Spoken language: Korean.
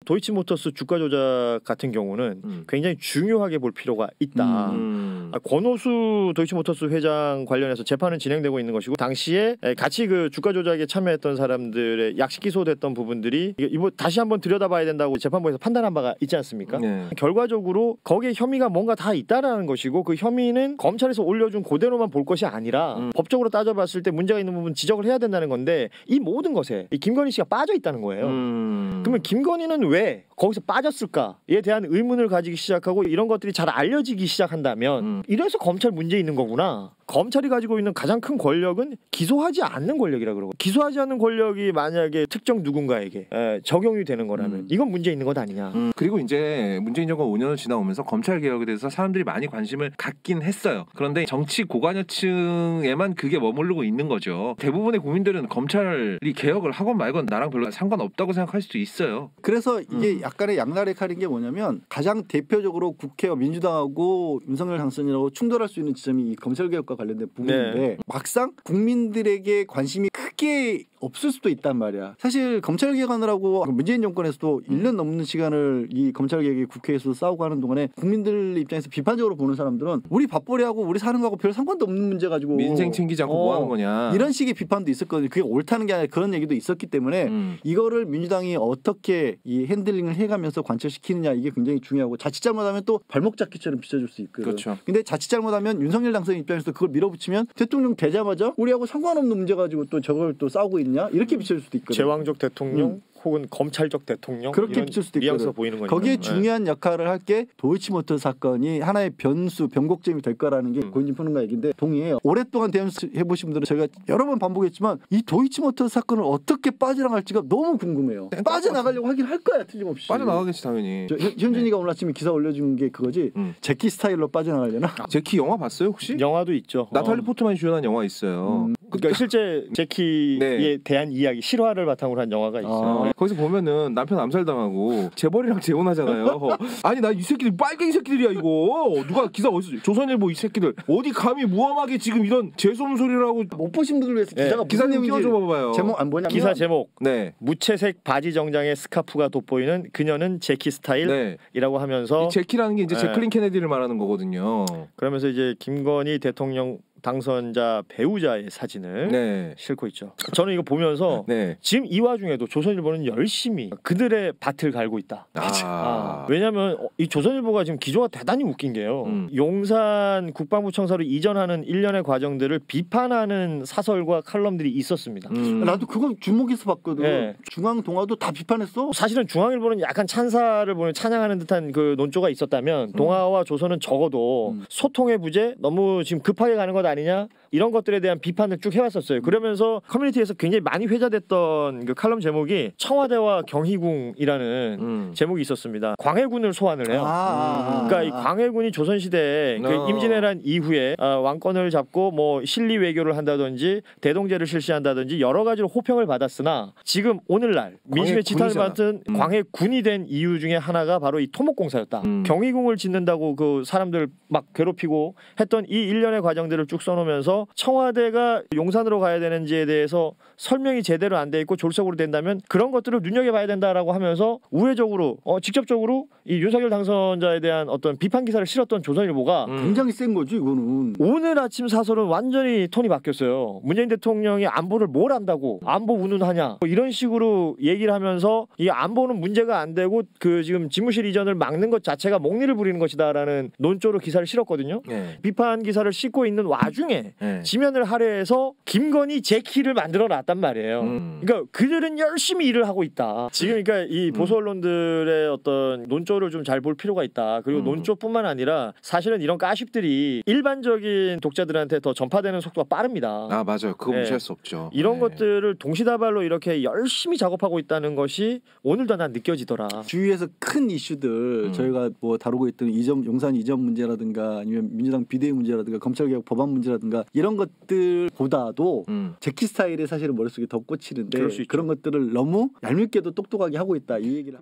도이치모터스 주가 조작 같은 경우는 굉장히 중요하게 볼 필요가 있다. 권오수 도이치모터스 회장 관련해서 재판은 진행되고 있는 것이고 당시에 같이 그 주가 조작에 참여했던 사람들의 약식 기소됐던 부분들이 이거 다시 한번 들여다봐야 된다고 재판부에서 판단한 바가 있지 않습니까? 네. 결과적으로 거기에 혐의가 뭔가 다 있다라는 것이고 그 혐의는 검찰에서 올려준 그대로만 볼 것이 아니라 법적으로 따져봤을 때 문제가 있는 부분 지적을 해야 된다는 건데 이 모든 것에 이 김건희 씨가 빠져 있다는 거예요. 그러면 김건희는 왜 거기서 빠졌을까에 대한 의문을 가지기 시작하고 이런 것들이 잘 알려지기 시작한다면 이래서 검찰 문제 있는 거구나. 검찰이 가지고 있는 가장 큰 권력은 기소하지 않는 권력이라 그러고 기소하지 않는 권력이 만약에 특정 누군가에게 적용이 되는 거라면 이건 문제 있는 것 아니냐. 그리고 이제 문재인 정권 5년을 지나오면서 검찰 개혁에 대해서 사람들이 많이 관심을 갖긴 했어요. 그런데 정치 고관여층에만 그게 머무르고 있는 거죠. 대부분의 국민들은 검찰이 개혁을 하건 말건 나랑 별로 상관없다고 생각할 수도 있어요. 그래서 이게 약간의 양날의 칼인 게 뭐냐면 가장 대표적으로 국회와 민주당하고 윤석열 당선인하고 충돌할 수 있는 지점이 이 검찰 개혁과 관련된 부분인데 네. 막상 국민들에게 관심이 크게 없을 수도 있단 말이야. 사실 검찰 개혁하느라고 문재인 정권에서도 1년 넘는 시간을 이 검찰 개혁이 국회에서 싸우고 하는 동안에 국민들 입장에서 비판적으로 보는 사람들은 우리 밥벌이하고 우리 사는 거하고 별 상관도 없는 문제 가지고 민생 챙기지 않고 뭐 하는 거냐 이런 식의 비판도 있었거든요. 그게 옳다는 게 아니라 그런 얘기도 있었기 때문에 이거를 민주당이 어떻게 이 핸들링을 해가면서 관철시키느냐 이게 굉장히 중요하고 자칫 잘못하면 또 발목 잡기처럼 비춰줄 수 있거든요. 그렇죠. 근데 자칫 잘못하면 윤석열 당선인 입장에서 그걸 밀어붙이면 대통령 되자마자 우리하고 상관없는 문제 가지고 또 저걸 또 싸우고 있냐 이렇게 비춰줄 수도 있거든요. 제왕적 대통령 혹은 검찰적 대통령 그렇게 비칠 수도 뉘앙스가 보이는 거죠. 거기에 중요한 역할을 할 게 도이치모터 사건이 하나의 변수, 변곡점이 될 거라는 게 고인진 평론가 얘기인데 동의해요. 오랫동안 대응해 보신 분들은 저희가 여러 번 반복했지만 이 도이치모터 사건을 어떻게 빠져나갈지가 너무 궁금해요. 빠져나가려고 하긴 할 거야 틀림없이. 빠져나가겠지 당연히. 현준이가 오늘 아침에 기사 올려준 게 그거지. 제키 스타일로 빠져나가려나? 제키 영화 봤어요 혹시? 영화도 있죠. 나탈리 포트만이 주연한 영화 있어요. 그러니까 실제 제키에 네. 대한 이야기 실화를 바탕으로 한 영화가 있어요. 거기서 보면은 남편 암살당하고 재벌이랑 재혼하잖아요. 아니 나 이 새끼들 빨갱이 새끼들이야 이거. 누가 기사 어디서 조선일보 이 새끼들 어디 감히 무함하게 지금 이런 재수음소리라고. 못 보신 분들 위해서 기사가 네. 기사님 띄워줘 봐봐요. 제목 안 보냐면 기사 제목 네. 무채색 바지 정장에 스카프가 돋보이는 그녀는 제키 스타일이라고 네. 하면서 이 제키라는 게 이제 제클린 케네디를 말하는 거거든요. 그러면서 이제 김건희 대통령 당선자 배우자의 사진을 네. 싣고 있죠. 저는 이거 보면서 네. 지금 이 와중에도 조선일보는 열심히 그들의 밭을 갈고 있다. 왜냐하면 이 조선일보가 지금 기조가 대단히 웃긴 게요. 용산 국방부 청사로 이전하는 일련의 과정들을 비판하는 사설과 칼럼들이 있었습니다. 나도 그거 주목해서 봤거든. 네. 중앙 동아도 다 비판했어. 사실은 중앙일보는 약간 찬사를 보는 찬양하는 듯한 그 논조가 있었다면 동아와 조선은 적어도 소통의 부재, 너무 지금 급하게 가는 것 아니냐 이런 것들에 대한 비판을 쭉 해왔었어요. 그러면서 커뮤니티에서 굉장히 많이 회자됐던 그 칼럼 제목이 청와대와 경희궁이라는 제목이 있었습니다. 광해군을 소환을 해요. 그러니까 이 광해군이 조선시대에 그 임진왜란 이후에 왕권을 잡고 뭐 실리 외교를 한다든지 대동제를 실시한다든지 여러 가지로 호평을 받았으나 지금 오늘날 민심의 지탄을 받은 광해군이 된 이유 중에 하나가 바로 이 토목공사였다. 경희궁을 짓는다고 그 사람들 막 괴롭히고 했던 이 일련의 과정들을 쭉 써놓으면서 청와대가 용산으로 가야 되는지에 대해서 설명이 제대로 안 돼 있고 졸속으로 된다면 그런 것들을 눈여겨봐야 된다라고 하면서 우회적으로 직접적으로 이 윤석열 당선자에 대한 어떤 비판 기사를 실었던 조선일보가 굉장히 센 거지 이거는. 오늘 아침 사설은 완전히 톤이 바뀌었어요. 문재인 대통령이 안보를 뭘 안다고 안보 운운하냐 이런 식으로 얘기를 하면서 이 안보는 문제가 안 되고 그 지금 집무실 이전을 막는 것 자체가 목리를 부리는 것이다라는 논조로 기사를 실었거든요. 비판 기사를 싣고 있는 와중에 지면을 할애해서 김건희 제키를 만들어 놨단 말이에요. 그러니까 그들은 열심히 일을 하고 있다. 지금 그러니까 이 보수 언론들의 어떤 논조를 좀 잘 볼 필요가 있다. 그리고 논조뿐만 아니라 사실은 이런 가십들이 일반적인 독자들한테 더 전파되는 속도가 빠릅니다. 아 맞아요. 그거 무시할 수 없죠. 이런 것들을 동시다발로 이렇게 열심히 작업하고 있다는 것이 오늘도 난 느껴지더라. 주위에서 큰 이슈들 저희가 뭐 다루고 있던 용산 이전 문제라든가 아니면 민주당 비대위 문제라든가 검찰개혁 법안 문제라든가 이런 것들보다도 제키 스타일에 사실은 머릿속에 더 꽂히는데 그런 것들을 너무 얄밉게도 똑똑하게 하고 있다 이 얘기를